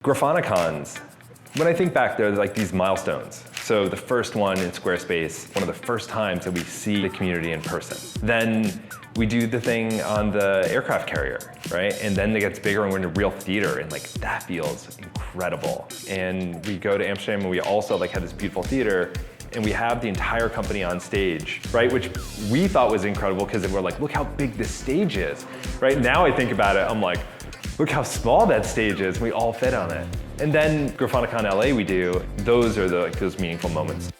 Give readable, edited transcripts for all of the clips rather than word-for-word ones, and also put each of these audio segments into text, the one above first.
GrafanaCONs. When I think back, they're like these milestones. So the first one in Squarespace, one of the first times that we see the community in person. Then we do the thing on the aircraft carrier, right? And then it gets bigger and we're in a real theater, and like that feels incredible. And we go to Amsterdam and we also like have this beautiful theater, and we have the entire company on stage, right? Which we thought was incredible because we're like, look how big this stage is, right? Now I think about it, I'm like, look how small that stage is. We all fit on it. And then GrafanaCON LA we do, those are those meaningful moments.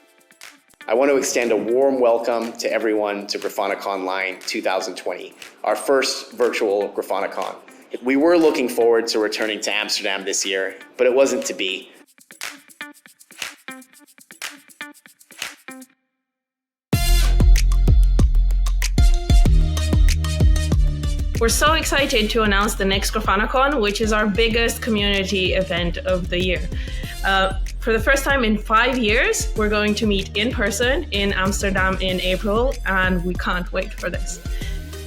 I want to extend a warm welcome to everyone to GrafanaCON Line 2020, our first virtual GrafanaCON. We were looking forward to returning to Amsterdam this year, but it wasn't to be. We're so excited to announce the next GrafanaCON, which is our biggest community event of the year. For the first time in 5 years, we're going to meet in person in Amsterdam in April, and we can't wait for this.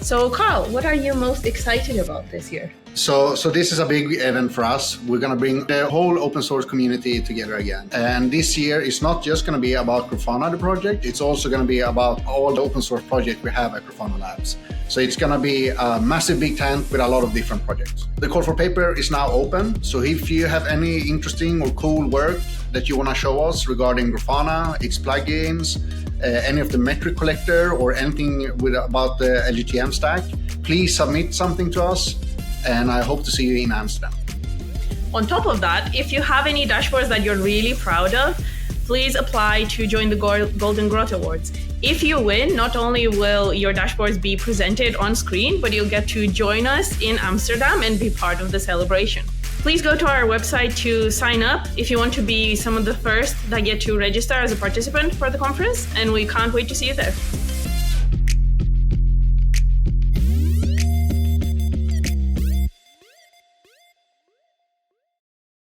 So Carl, what are you most excited about this year? So this is a big event for us. We're going to bring the whole open source community together again. And this year, it's not just going to be about Grafana, the project. It's also going to be about all the open source projects we have at Grafana Labs. So it's going to be a massive big tent with a lot of different projects. The call for paper is now open. So if you have any interesting or cool work that you want to show us regarding Grafana, its plugins, any of the metric collector, or anything about the LGTM stack, please submit something to us. And I hope to see you in Amsterdam. On top of that, if you have any dashboards that you're really proud of, please apply to join the Golden Grot Awards. If you win, not only will your dashboards be presented on screen, but you'll get to join us in Amsterdam and be part of the celebration. Please go to our website to sign up if you want to be some of the first that get to register as a participant for the conference, and we can't wait to see you there.